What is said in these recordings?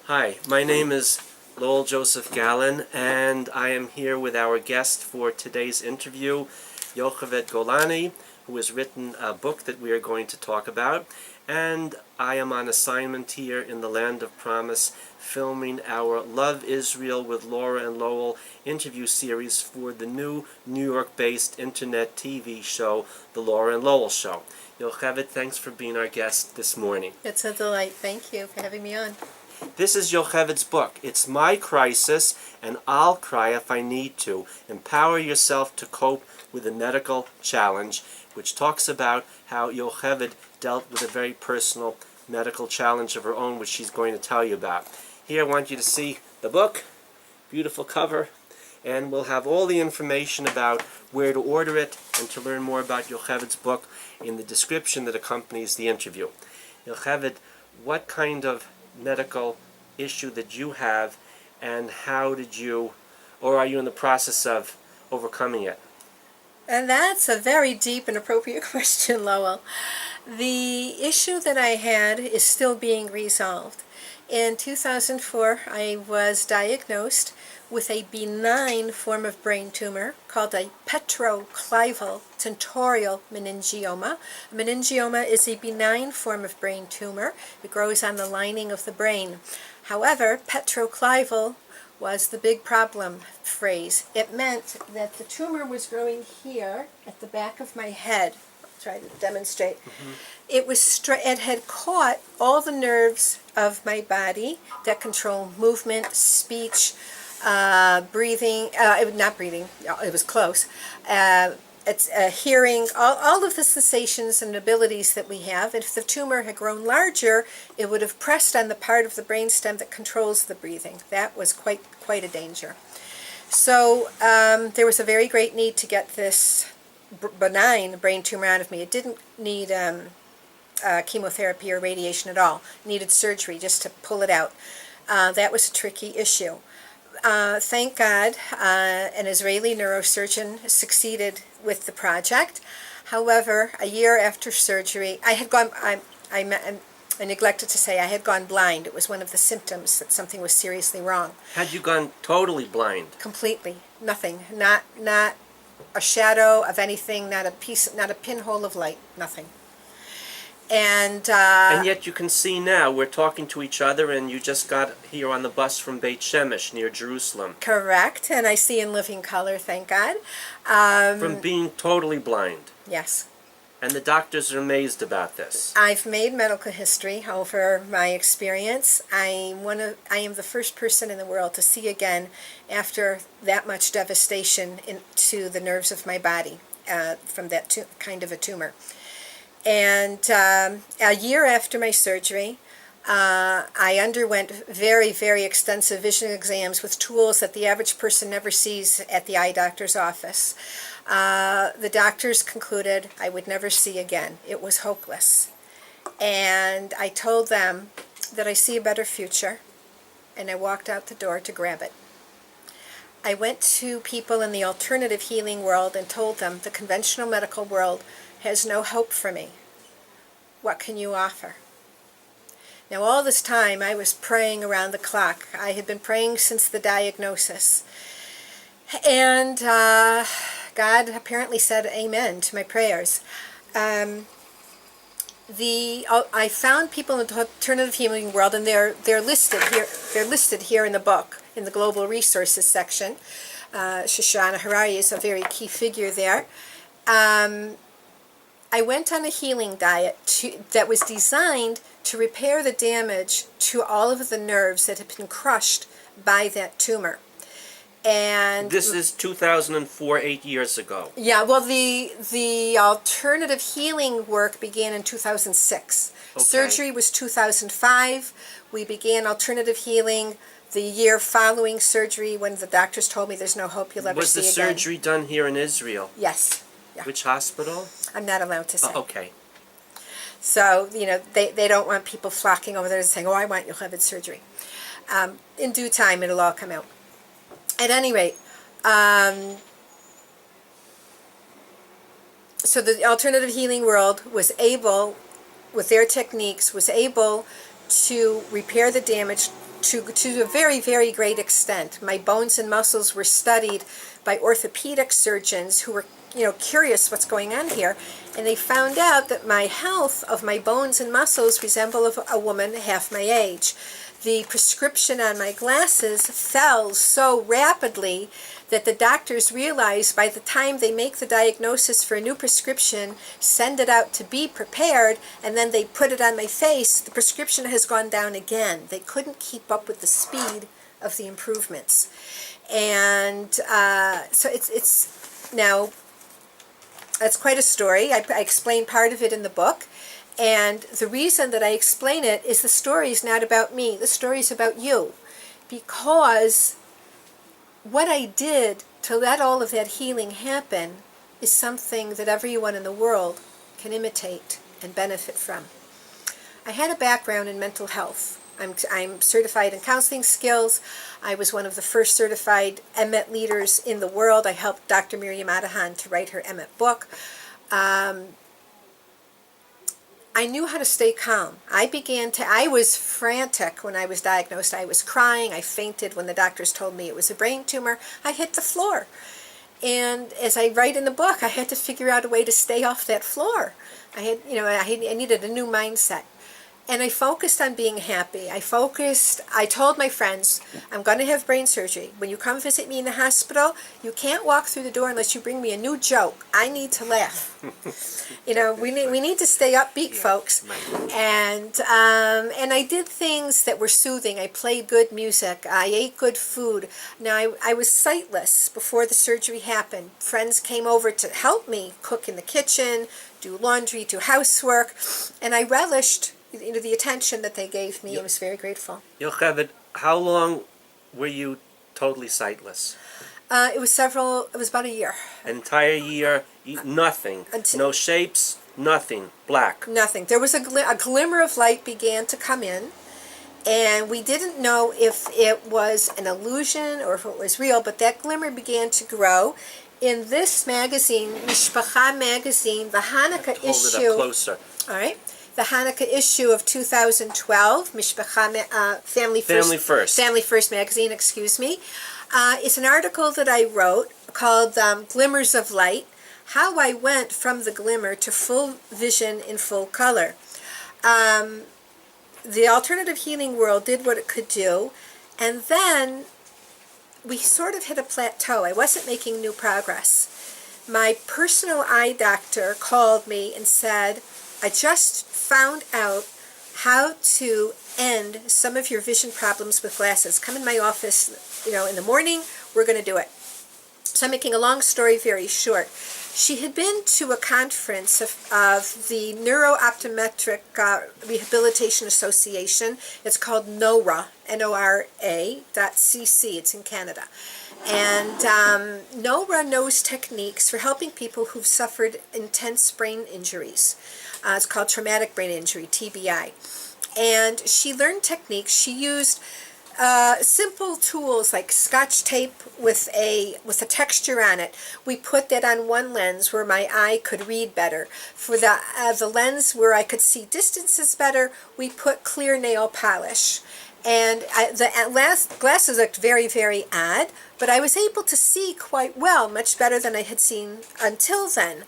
Hi, my name is Lowell Joseph Gallin, and I am here with our guest for today's interview, Yocheved Golani, who has written a book that we are going to talk about. And I am on assignment here in the Land of Promise, filming our Love Israel with Laura and Lowell interview series for the new New York-based internet TV show, The Laura and Lowell Show. Yocheved, thanks for being our guest this morning. It's a delight. Thank you for having me on. This is Yocheved's book. It's my crisis, and I'll cry if I need to. Empower yourself to cope with a medical challenge, which talks about how Yocheved dealt with a very personal medical challenge of her own, which she's going to tell you about. Here I want you to see the book, beautiful cover, and we'll have all the information about where to order it and to learn more about Yocheved's book in the description that accompanies the interview. Yocheved, what kind of medical issue that you have, and how did you, or are you in the process of overcoming it? And that's a very deep and appropriate question, Lowell. The issue that I had is still being resolved. In 2004, I was diagnosed with a benign form of brain tumor called a petroclival tentorial meningioma. A meningioma is a benign form of brain tumor. It grows on the lining of the brain. However, petroclival was the big problem phrase. It meant that the tumor was growing here at the back of my head. I'll try to demonstrate. It had caught all the nerves of my body that control movement, speech, breathing, not breathing, it was close, it's hearing, all of the sensations and abilities that we have. If the tumor had grown larger, it would have pressed on the part of the brainstem that controls the breathing. That was quite a danger. So there was a very great need to get this benign brain tumor out of me. It didn't need chemotherapy or radiation at all. It needed surgery just to pull it out. That was a tricky issue. Thank God, an Israeli neurosurgeon succeeded with the project. However, a year after surgery, I neglected to say I had gone blind. It was one of the symptoms that something was seriously wrong. Had you gone totally blind? Completely. Nothing. Not a shadow of anything, not a pinhole of light, nothing. And yet you can see now, we're talking to each other, and you just got here on the bus from Beit Shemesh near Jerusalem. Correct, and I see in living color, thank God. From being totally blind. Yes. And the doctors are amazed about this. I've made medical history over my experience. I am the first person in the world to see again after that much devastation to the nerves of my body from that kind of a tumor. And a year after my surgery, I underwent very, very extensive vision exams with tools that the average person never sees at the eye doctor's office. The doctors concluded I would never see again. It was hopeless. And I told them that I see a better future, and I walked out the door to grab it. I went to people in the alternative healing world and told them the conventional medical world has no hope for me. What can you offer? Now all this time I was praying around the clock. I had been praying since the diagnosis. And God apparently said amen to my prayers. I found people in the alternative healing world, and they're listed here. They're listed here in the book, in the Global Resources section. Shoshana Harari is a very key figure there. I went on a healing diet that was designed to repair the damage to all of the nerves that had been crushed by that tumor. And this is 2004, 8 years ago. Yeah, well, the alternative healing work began in 2006. Okay. Surgery was 2005. We began alternative healing the year following surgery, when the doctors told me there's no hope you'll ever see again. Was the surgery done here in Israel? Yes. Yeah. Which hospital? I'm not allowed to say. Oh, okay. So, they don't want people flocking over there and saying, oh, I want Yocheved surgery. In due time, it'll all come out. At any rate, so the alternative healing world was able, with their techniques, was able to repair the damage to a very, very great extent. My bones and muscles were studied by orthopedic surgeons who were, curious what's going on here, and they found out that my health of my bones and muscles resemble of a woman half my age. The prescription on my glasses fell so rapidly that the doctors realize by the time they make the diagnosis for a new prescription, send it out to be prepared, and then they put it on my face, the prescription has gone down again. They couldn't keep up with the speed of the improvements. And so it's now, that's quite a story. I explain part of it in the book. And the reason that I explain it is the story is not about me. The story is about you. Because what I did to let all of that healing happen is something that everyone in the world can imitate and benefit from. I had a background in mental health. I'm certified in counseling skills. I was one of the first certified EMET leaders in the world. I helped Dr. Miriam Adahan to write her EMET book. I knew how to stay calm. I was frantic when I was diagnosed. I was crying. I fainted when the doctors told me it was a brain tumor. I hit the floor. And as I write in the book, I had to figure out a way to stay off that floor. I needed a new mindset. And I focused on being happy. I told my friends, I'm going to have brain surgery. When you come visit me in the hospital, you can't walk through the door unless you bring me a new joke. I need to laugh. We need to stay upbeat, folks. And I did things that were soothing. I played good music. I ate good food. Now, I was sightless before the surgery happened. Friends came over to help me cook in the kitchen, do laundry, do housework, and I relished the attention that they gave me. I was very grateful. Yocheved, how long were you totally sightless? It was about a year. Entire year, nothing. No shapes, nothing. Black. Nothing. There was a glimmer of light began to come in, and we didn't know if it was an illusion or if it was real, but that glimmer began to grow. In this magazine, Mishpacha magazine, the Hanukkah issue... Hold it up closer. All right. The Hanukkah issue of 2012, Mishpacha, Family First magazine, excuse me. It's an article that I wrote called Glimmers of Light, How I Went from the Glimmer to Full Vision in Full Color. The alternative healing world did what it could do, and then we sort of hit a plateau. I wasn't making new progress. My personal eye doctor called me and said, I just found out how to end some of your vision problems with glasses. Come in my office, in the morning, we're going to do it. So I'm making a long story very short. She had been to a conference of the Neuro-Optometric Rehabilitation Association. It's called NORA, NORA.cc. It's in Canada. And NORA knows techniques for helping people who've suffered intense brain injuries. It's called traumatic brain injury, TBI. And she learned techniques. She used simple tools like Scotch tape with a texture on it. We put that on one lens where my eye could read better. For the lens where I could see distances better, we put clear nail polish. And the glasses looked very, very odd, but I was able to see quite well, much better than I had seen until then.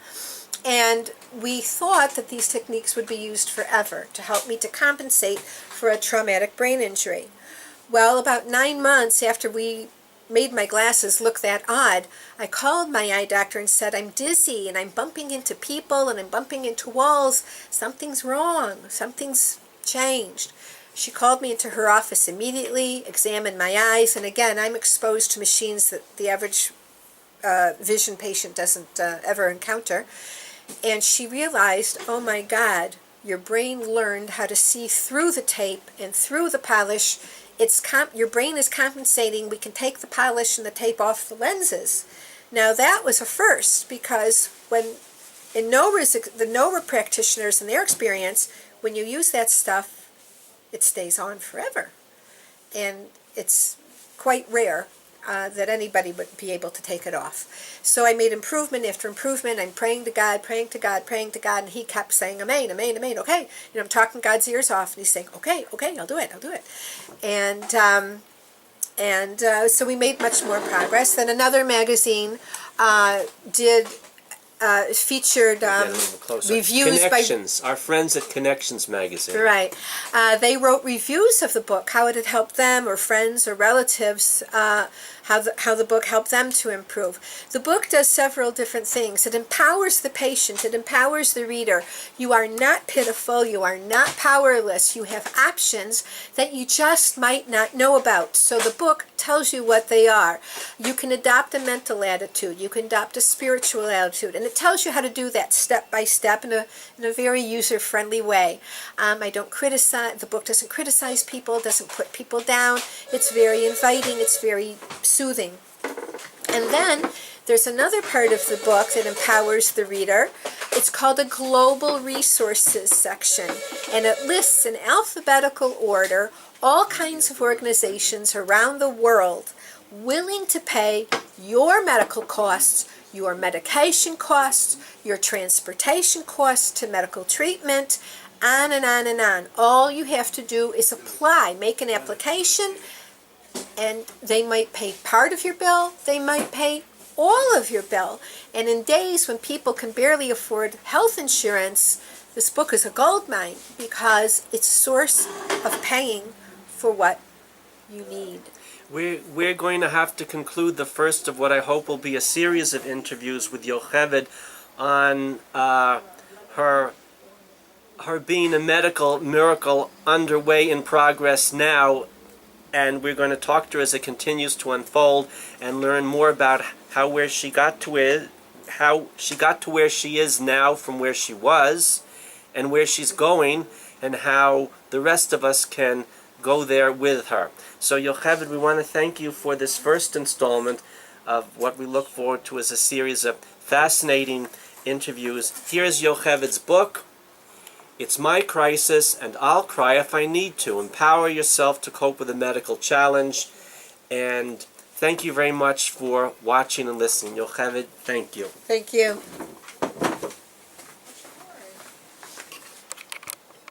And we thought that these techniques would be used forever to help me to compensate for a traumatic brain injury. Well, about 9 months after we made my glasses look that odd, I called my eye doctor and said, I'm dizzy and I'm bumping into people and I'm bumping into walls. Something's wrong. Something's changed. She called me into her office immediately, examined my eyes, and again, I'm exposed to machines that the average vision patient doesn't ever encounter. And she realized, oh my God, your brain learned how to see through the tape and through the polish. Your brain is compensating. We can take the polish and the tape off the lenses. Now that was a first, because when in the NORA practitioners, in their experience, when you use that stuff, it stays on forever. And it's quite rare. that anybody would be able to take it off. So I made improvement after improvement. I'm praying to God, praying to God, praying to God, and he kept saying, amen, amen, amen, okay. I'm talking God's ears off, and he's saying, okay, I'll do it. And so we made much more progress. Then another magazine featured reviews Connections, our friends at Connections magazine. Right. They wrote reviews of the book, how it had helped them or friends or relatives, how the book helped them to improve. The book does several different things. It empowers the patient. It empowers the reader. You are not pitiful. You are not powerless. You have options that you just might not know about. So the book tells you what they are. You can adopt a mental attitude. You can adopt a spiritual attitude. And it tells you how to do that step by step in a very user-friendly way. I don't criticize. The book doesn't criticize people, doesn't put people down. It's very inviting. It's very soothing. And then there's another part of the book that empowers the reader. It's called a Global Resources section, and it lists in alphabetical order all kinds of organizations around the world willing to pay your medical costs, your medication costs, your transportation costs to medical treatment, on and on and on. All you have to do is apply, make an application, and they might pay part of your bill, they might pay all of your bill. And in days when people can barely afford health insurance, this book is a gold mine because it's a source of paying for what you need. We're going to have to conclude the first of what I hope will be a series of interviews with Yocheved on her being a medical miracle underway in progress now, and we're going to talk to her as it continues to unfold and learn more about how she got to where she is now from where she was and where she's going, and how the rest of us can go there with her. So Yocheved, we want to thank you for this first installment of what we look forward to as a series of fascinating interviews. Here's Yocheved's book. It's My Crisis, and I'll Cry If I Need to. Empower yourself to cope with a medical challenge. And thank you very much for watching and listening. Yocheved, thank you. Thank you.